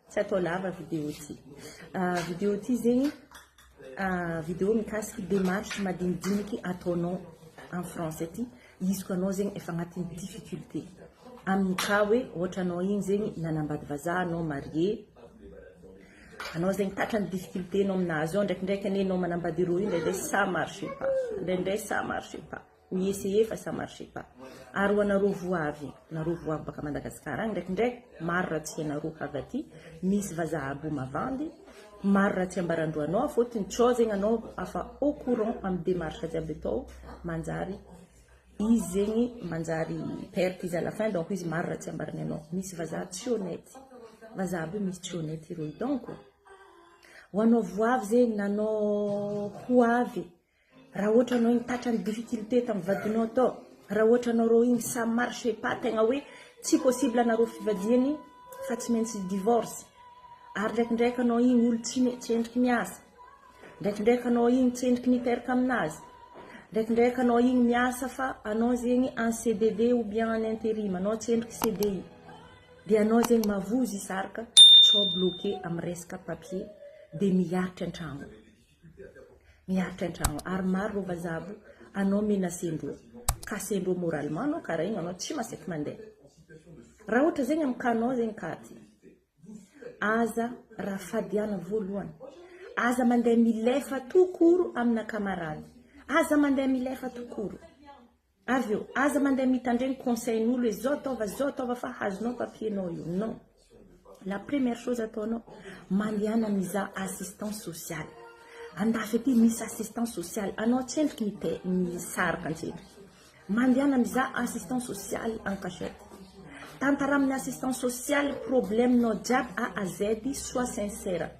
tsy atao lava vidéo ty. Vidéo ty zegny vidéo mikasiky démarche madinidiniky ataonao en français ty izy ko anao zegny efa agnatin'ny difficulté amin'ny cas hoe ohatra anao igny zegny nanambady vazaha anao marié anao zegny tatran'ny difficulté anao aminazy ao ndraikindraiky ane anao manambady roa io ndraindray ça marche pas ndraindray ça marche pas miessayer fa ça marche pas ary ho anareo voavy nareo voavy baka Madagasikara agny ndraikindraiky maro raha tsy anareo avy aty misy vazaha abo mavandy maro raha tsy ambarandro anao fôtony tsao zegny anao afa au courant amin'ny démarche jiaby atao manjary izy zegny manjary perte izy à la fin donc izy maro raha tsy ambarany anao misy vazaha tsy honnête vazaha aby misy tsy honnête ireo donc ho anao voavy zegny nanao hoavy raha ohatra anao igny tatran'ny difficulté tamin'ny vadinao tao raha ohatra anareo igny ça marche pas tegna hoe tsy possible anareo fivadiany fa tsy maintsy divorce ary ndraikindraiky anao igny olo tsy endriky miasa ndraikindraiky anao igny tsy endriky niteraka aminazy ndraikindraiky anao igny miasa fa anao zegny en CDD ou bien en intérim anao tsy endriky CDI dia anao zegny mavozy isaraka tsao bloqué amin'ny resaka papier dia miharitra an-tragno ary maro rô vazabo anao menacendreo kasendreo moralement anao karaha igny anao tsy masaky mandeha raha ohatra zegny amin'ny kanao zegny katy aza raha fadiana voalohany aza mandeha milefa tokoro amina camarade aza mandeha milefa tokoro avy eo aza mandeha mitandregny conseiln'olo hoe zao taova fa hazonao papiernao io non la première chose ataonao mandehana mizaha assistance sociale andafy aty misy assistance sociale anao tsy endriky misaraka antsendriky mandehana mizaha assistance sociale en cachette tantara amin'ny assistance sociale problème-nao jiaby A à Z soit sincère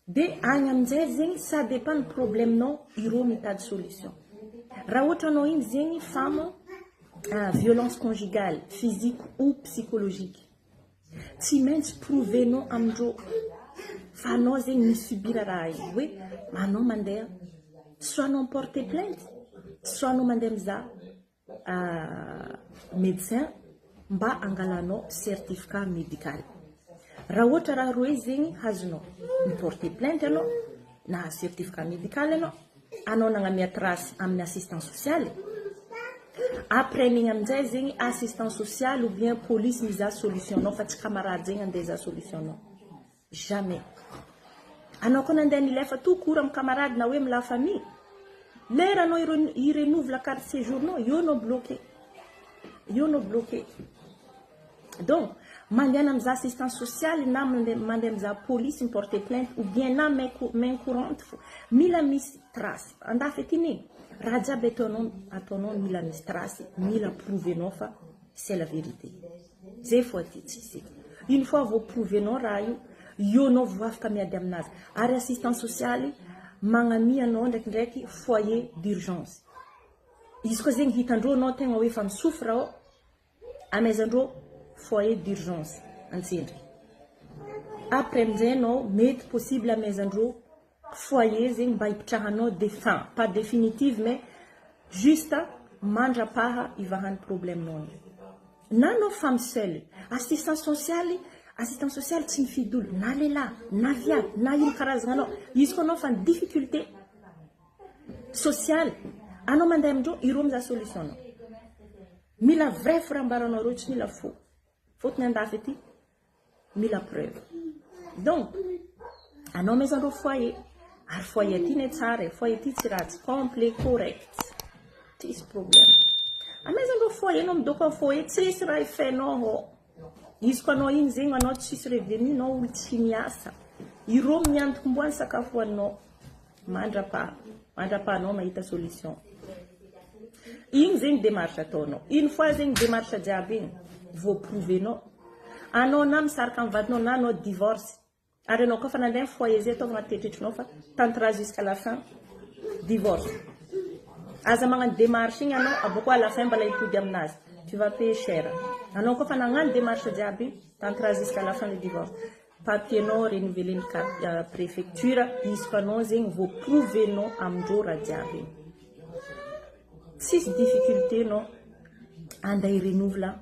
de agny aminjay zegny ça dépend ny problème-nao ireo mitady solution raha ohatra anao igny zegny femme violence conjugale physique ou psychologique tsy maintsy prouvenao amindreo fa anao zegny misubira raha io hoe anao mandeha soit anao porter plainte soit anao mandeha mizaha médecin mba angalanao certificat médical raha ohatra raha roe zegny hazonao miporter plainte anao na certificat médical anao nagnamia trace amin'ny assistance sociale après igny aminjay zegny assistance sociale ou bien police mizaha solution anao fa tsy camarade zegny andeha za solution anao jamais anao koa nandeha nilefa tout court amin'ny camarade na hoe amin'ny la famille lera anao irenouve la carte séjour nao io no bloqué donc mandehana mizaha assistance sociale na mandeha mizaha police miporter plainte ou bien na main courante mila misy trace andafy aty raha jiaby ataonao mila misy trace mila prouvenao fa c'est la vérité zay fo aty tsisy une fois vo prouvenao raha io anao vo afaka miady aminazy ary assistance sociale magnamia anao ndraikindraiky foyer d'urgence izy koa zegny hitandreo anao tegna hoe fa misofra ao amaizandreo foyer d'urgence antsendriky après aminjay anao mety possible amaizandreo foyer zegny mba hipitrahanao de fin pas définitive mais juste mandrapaha ivahany problème-nao na anao femme seule assistance sociale tsy mifidy olo na lehilahy na viavy na ino karazagna anao izy koa anao fa ny difficulté sociale anao mandeha amindreo ireo mizaha solution anao mila vrai firambaranao reo tsy mila faux fôtony andafy aty mila preuve donc anao maizandreo foyer ary foyer aty ny tsara foyer aty tsy ratsy complet correct tsisy problème amaizandreo foyer anao midoko foyer tsisy raha ifainao izy ko anao igny zegny anao tsisy revenu anao olo tsy miasa ireo miantoky mboany sakafo hoaninao mandrapahanao mahita solution igny zegny démarche ataonao une fois zegny démarche jiaby igny vo prouvenao anao na misaraka amin'ny vadinao na anao divorce ary anao koa fa nandeha foyer zay ataovana tetritrinao fa tantera jusqu'à la fin divorce aza magnano démarche igny anao aboko à la fin mbala hipody aminazy tu vas payer cher anao koa fa nagnano démarche jiaby tantera jusqu'à la fin le divorce papiernao renouveler ny carte préfecture izy ko anao zegny vo prouvenao amindreo raha jiaby tsisy difficulté anao andeha renouveler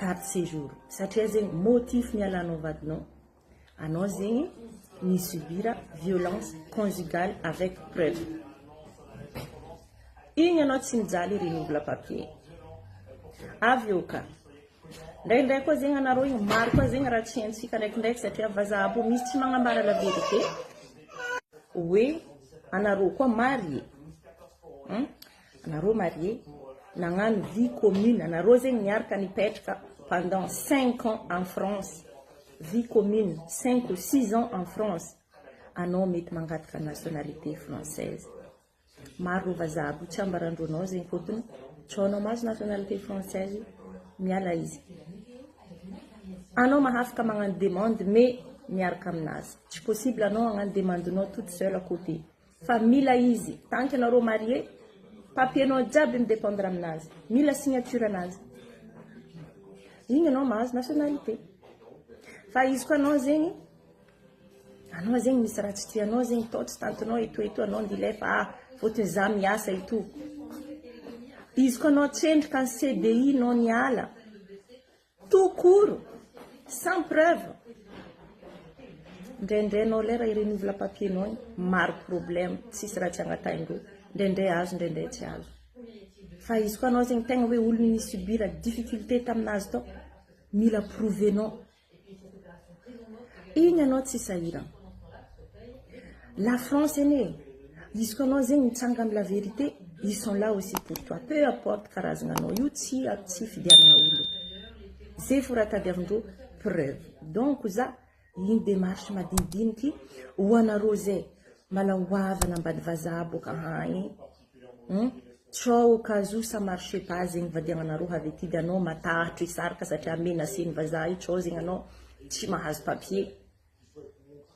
carte séjour satria zegny motif mialanao vadinao anao zegny ni subira violence conjugale avec preuve igny anao tsy mijaly renouveler papier avy eo ka ndraindray koa zegny anareo igny maro koa zegny raha tsy haintsika ndraikindraiky satria vazaha bo misy tsy magnambara la vérité hoe anareo koa marié anareo marié nagnano vie commune anareo zegny miaraka nipetraka pendant 5 ans en France vie commune 5 ou 6 ans en France anao mety mangataka nationalité française maro vazaha bo tsy ambarandronao zegny fotony tsao anao mahazo nationalité française miala izy anao mahafaka magnano demande mais miaraka aminazy tsy possible anao agnano demandenao toute seule à côté fa mila izy tant que anareo marié papiernao jiaby midépendre aminazy mila signature anazy igny anao mahazo nationalité fa izy koa anao zegny misy raha tsy tianao zegny tao tsy tantonao eto anao ndilefa fotony za miasa ito izy koa anao tsendrika ny CDI nao niala tout court sans preuve ndraindray anao lera irenouveler papiernao maro problème tsisy raha tsy agnataindreo ndraindray azo ndraindray tsy azo fa izy koa anao zegny tegna hoe olo ni subir difficulté taminazy tao mila prouvenao igny anao tsy sahirana la France ene izy koa anao zegny mitsanga amy la vérité ils sont là aussi pour toi peu importe karazagna anao io tsy fidianana olo zay fo raha tadiavindreo preuve donc za igny démarche madinidiniky ho anareo zay mala hoavana ambady vazaha boka hagny tsao kazo ça marche pas zegny vadiagnanareo havetidy anao matahatra isaraka satria menaceny vazaha io tsao zegny anao tsy mahazo papier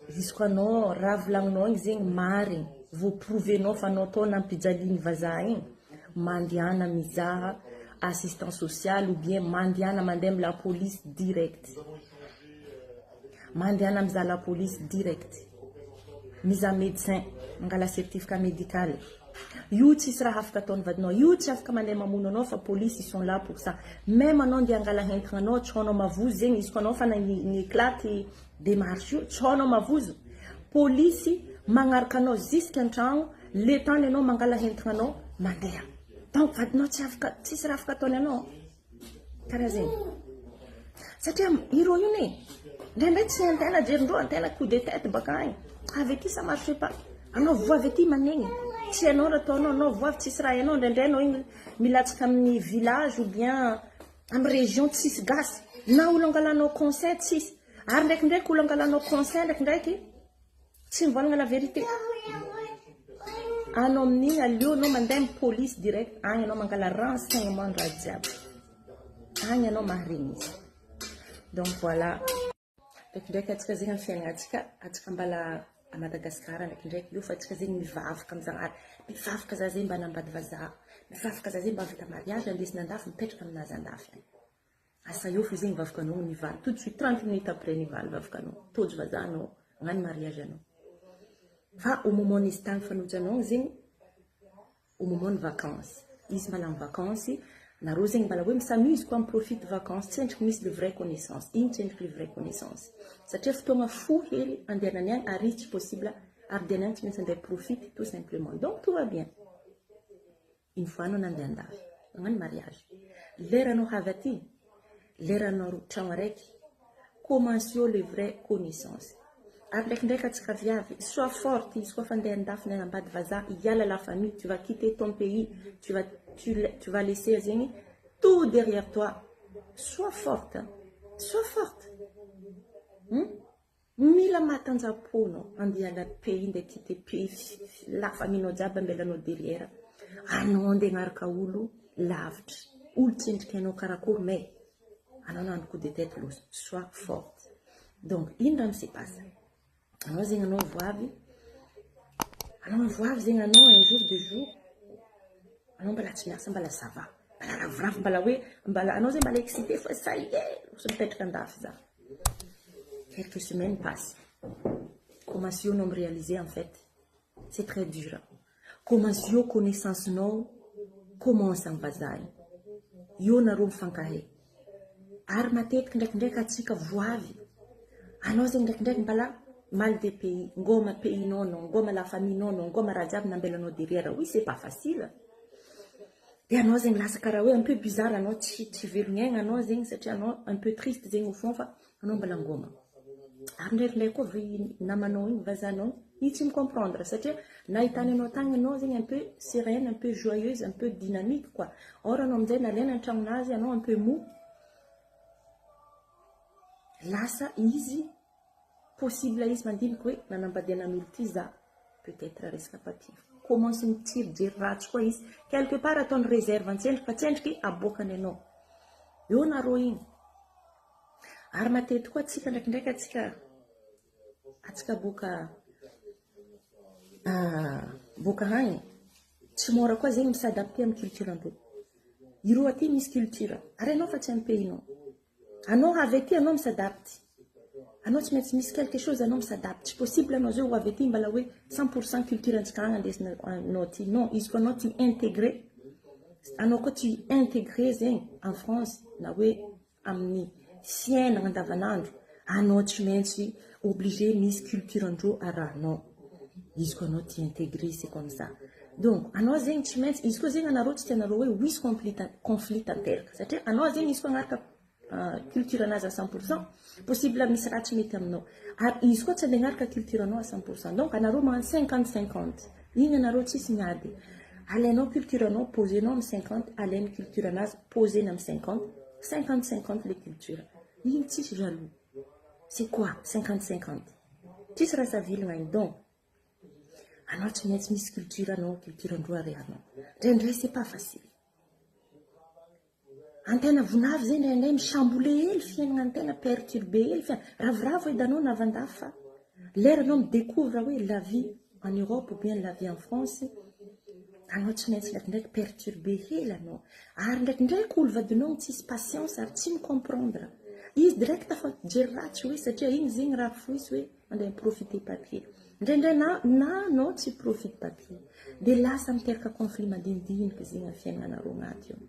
izy koa anao raha volagninao igny zegny marigny vo prouvenao fa anao tao nampijaliany vazaha igny mandiana mizaha assistance sociale ou bien mandiana mandeha amy la police direct mandiana mizaha la police direct mizaha médecin mangala certificat médical io tsisy raha afaka ataony vadinao io tsy afaka mandeha mamono anao fa police ils sont là pour ça même anao ndia angala hentagna anao tsaonao mavozo zegny izy koa anao fa niéclate démarche io tsaonao mavozo police magnaraka anao jusqu'à an-tragno le temps le anao mangala hentagna anao mandeha donc vadinao tsy afaka tsisy raha afaka ataony anao karaha zegny satria ireo io ne ndraindray tsy antena jerindreo antena coup de tête baka agny avy aty ça marche pas anao voavy aty manegny tsy anao raha ataonao anao voavy tsisy raha ianao ndraindray anao igny milatsaka amin'ny village ou bien amy région tsisy gasy na olo angalanao conseil tsisy ary ndraikindraiky olo angalanao conseil ndraikindraiky tsy mivolagna la vérité anao amin'igny aleo anao mandeha amy police direct agny anao mangala renseignement raha jiaby agny anao maharegny izy donc voilà ndraikindraiky atsika zegny amy fiaignatsika atsika mbala à Madagascar ndraikindraiky io fa atsika zegny mivavaka amizanary mivavaka za zegny mba nambady vazaha mivavaka za zegny mba vita mariage andesina andafy mipetraka aminazy andafy agny asa io fo zegny vavakanao nivaly tout de suite 30 minutes après nivaly vavakanao tojo vazahanao agnano mariage anao fa au moment nisy tagny fanojanao zegny au moment de vacances izy mbala amy vacances nareo zegny mbala hoe misamuse koa miprofite vacances tsendriky misy de vraie connaissance igny tsendriky le vraie connaissance satria fotoagna fo hely andehanany agny ary tsy possible ardiany agny tsy maintsy andeha profite tout simplement donc tout va bien une fois anao nandeha andafy agnano mariage lera anao havy aty lera anao tragno araiky commencio les vraies connaissances ary ndraikindraiky atsika viavy sois forte izy koa fa andeha andafy na ambady vazaha iala la famille tu vas quitter ton pays tu vas laisser zegny tout derrière toi sois forte mila matanjaponao andehala pays ndeha quitter pays la famille nao jiaby ambelanao derrière anao andeha agnaraka olo lavitra olo tsendriky anao karakory mais anao nandro coup de tête loso sois forte donc ino raha misy passe anao zegny anao voavy zegny anao un jour de jour anao mbala tsy miasa mbala ça va mbala ravoravo mbala hoe mbala anao zegny mbala excité fa ça y est so mipetraka andafy za quelques semaines passent commence io anao réaliser en fait c'est très dur commence io connaissance nao commence amy vazaha io nareo mifankahay Ary matetika ndraikindraiky atsika voavy. Anao zegny ndraikindraiky mbala mal de pays, ngoma pays nono, ngoma la famille nono, ngoma raha jiaby nambelanao derrière. Oui, c'est pas facile. Et anao zegny lasa karaha hoe un peu bizarre anao tsy velognaigna anao zegny satria anao un peu triste zegny au fond fa anao mbala ngoma. Ary ndraikindraiky koa namanao igny vazanao io tsy comprendre satria nahitany anao tagny anao zegny un peu sereine, un peu joyeuse, un peu dynamique quoi. Or anao amin'izay nalaina ny tragnonazy anao un peu mou. Lasa izy possible izy mandiniky hoe nanambadianan'olo ty za peut-être resaka papier. Commence mitiry jery ratsy koa izy quelque part ataony réserve antsendriky fa tsendriky aboakany anao. Eo nareo igny. Ary matety koa atsika ndraikindraiky atsika boka hagny tsy mora koa zegny misadapte amin'ny culture andreo. Ireo aty misy culture ary anao fa tsy amin'ny pays-nao. Anao avy aty anao misadapte. Anao tsy maintsy misy quelque chose anao misadapte. Tsy possible anao zao avy aty mbala hoe 100% culture antsika agny andesinanao ty. Non, izy koa anao ty intégré. Anao koa ty intégré zegny en France na hoe amin'ny fiainana andavanandro. Anao tsy maintsy obligé misy culture andreo arahanao. Izy koa anao ty intégré, c'est comme ça. Donc, anao zegny tsy maintsy, izy koa zegny anareo tsy tianareo hoe wisy conflit tanteraka. Satria anao zegny izy koa agnaraka culture anazy à 100%, possible misy raha tsy mety aminao. Ary izy koa tsy andeha agnaraka culture anao à 100%. Donc, anareo magnano 50-50. Igny anareo tsisy miady. Alainao culture anao, posenao amin'ny 50, alainy culture anazy, posena amin'ny 50, 50-50 les cultures. Igny tsisy jaloux. C'est quoi 50-50? Tsisy raha savilagna igny. Donc, anao tsy maintsy misy culture anao, culture andreo arianao. Ndray c'est pas facile. Antena vonavy zay ndray misambole hely fiainana antena perturbé hely fiainana. Ravoravo edanao navandafa. L'air anao midécouvre hoe la vie en Europe ou bien la vie en France. Anao tsy maintsy ndraikindraiky perturbé hely anao. Ary ndraikindraiky olo vadinao tsisy patience ary tsy micomprendre. Izy direct fa jery ratsy hoe satria igny zegny raha foisy hoe andeha profiter papier. Ndray na anao tsy profite papier. Dia lasa miteraka conflit madinidinika zegny amin'ny fiainanareo agnaty eo.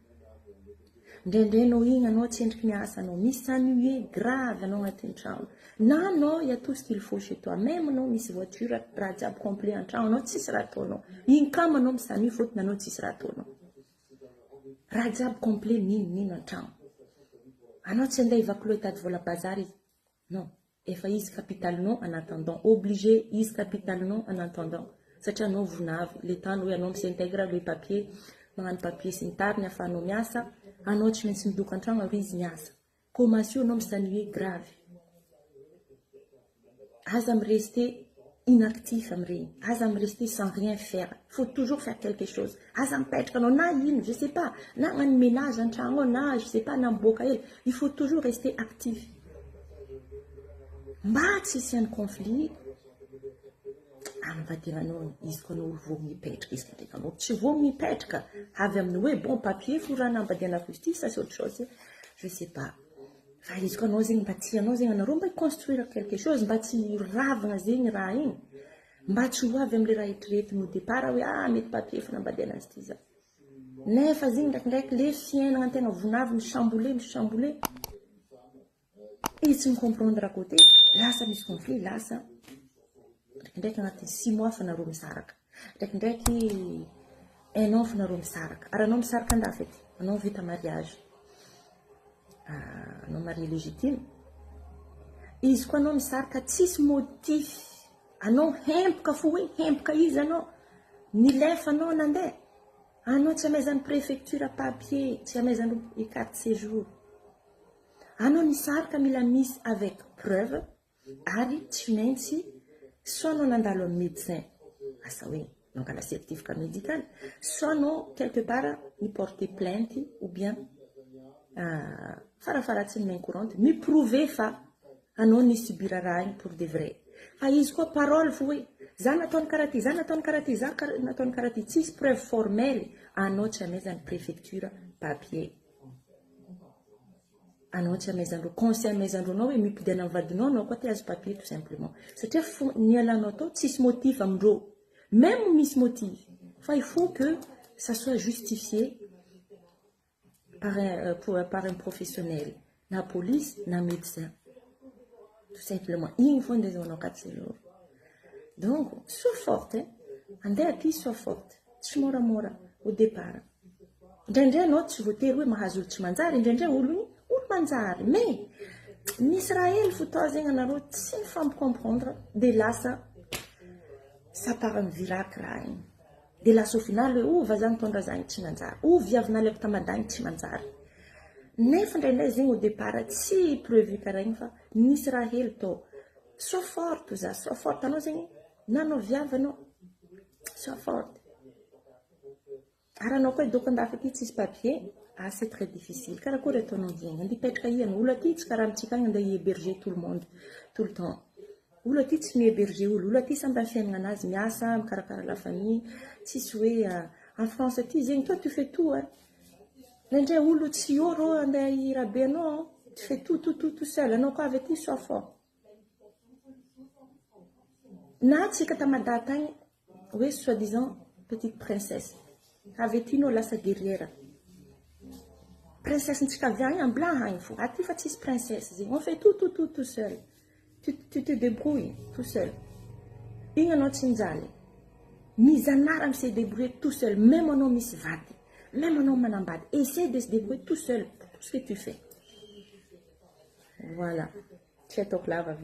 Ndray anao igny anao tsendriky miasa anao misy ennui grave anao agnatin'ny trano. Na anao il y a tout ce qu'il faut chez toi. Même anao misy voiture raha jiaby complet an-trano anao tsisy raha ataonao. Igny kama anao misany fôtony anao tsisy raha ataonao. Raha jiaby complet nino an-trano. Anao tsy andeha évacuer tady vola bazary. Non. Efa izy capitalinao en attendant. Obligé izy capitalinao en attendant. Satria anao vonavy. Le temps hoe anao misintègre le papier. Magnano papier sy ny tariny ahafahanao miasa. Anao tsy maintsy midoka an-trano ary izy miasa. Commence anao misannuer grave. Aza me rester inactif amregny. Aza me rester sans rien faire. Faut toujours faire quelque chose. Aza mipetraka anao na ino, je sais pas. Na agnano ménage an-trano na je sais pas na miboaka hely. Il faut toujours rester actif. Mba tsy isian'ny conflit. Amivadiranao izy koa anao vao mipetraka izy ndraiky anao tsy vao mipetraka avy amin'ny hoe bon papier fo raha nambadiana justice ça c'est autre chose je sais pas fa izy koa anao zegny mba tsy anao zegny anareo mba construire quelque chose mba tsy ravagna zegny raha igny mba tsy ho avy amin'le raha eritreretiny au départ hoe mety papier fo nambadiana azy ty za nefa zegny ndraikindraiky le fiainana antegna vonavy misambole izy tsy micomprendre à côté lasa misy conflit lasa ndraikindraiky agnatin'ny 6 mois fa nareo misaraka. Ndraikindraiky 1 an fa nareo misaraka. Ary anao misaraka andafy ety. Anao vita mariage. Anao marié légitime. Izy koa anao misaraka tsisy motif. Anao hempoka fo hoe hempoka izy anao. Nilefa anao nandeha. Anao tsy amaizany préfecture papier. Tsy amaizany carte séjour. Anao misaraka mila misy avec preuve. Ary tsy maintsy soit non nandalo amin'ny médecin, asa hoe mangala certificat médical, soit non quelque part ni porter plainte ou bien farafaratsiny main courante, mi prouver fa anao ni subira raha igny pour de vrai. Fa izy koa parole fo hoe za nataony karaha ty, za nataony karaha ty, za nataony karaha ty, tsisy preuve formelle, anao tsy amaizany préfecture papier. Anao tsy amaizandreo conseil amaizandreo anao hoe mipodiana amin'ny vadinao anao koa ty azo papier tout simplement satria ny alanao tao tsisy motif amindreo même misy motif fa il faut que ça soit justifié par un professionnel na police na médecin. Tout simplement. Igny fô andezagnao akatsy donc sois forte andeha aty sois forte tsy moramora au départ. Indraindray anao tsy voatery hoe mahazo olo tsy manjary, indraindray olo manjary, mais misy raha hely fotoa zegny anareo tsy mifampicomprendre de lasa ça part en viraky raha igny. De lasa au final hoe ovy zany tondra zany tsy manjary, ovy viavin'ale avy tamadagny tsy manjary. Nefa indraindray zegny au départ tsy prévu karaha igny fa misy raha hely tao. Sois forte za, sois forte anao zegny na anao viavy anao, sois forte. Aranao koa doko andafy aty tsisy papier, c'est très difficile. Karakory ataonao zegny, andeha hipetraka iana, olo aty tsy karaha amintsika agny andeha héberger tout le monde, tout le temps. Olo aty tsy mihéberger olo aty samby amin'ny fiaignanazy miasa, mikarakara la famille, tsisy hoe en France aty zegny, toi tu fais tout hein. Ndraindray olo tsy oro andeha hirabe anao, tu fais tout seul, anao koa avy aty sois fort. Na tsika tamadà tagny hoe soi-disant petite princesse. Avy aty anao lasa guerrière. Princesse ntsika avy agny amblan agny fô. Aty fa tsisy princesse zegny. On fait tout seul. Tu te débrouilles tout seul. Igny anao tsy mijaly. Mizanara se débrouiller tout seul. Même anao misy vady. Même anao manambady. Essaie de se débrouiller tout seul pour tout ce que tu fais. Voilà. Tu es ton clave.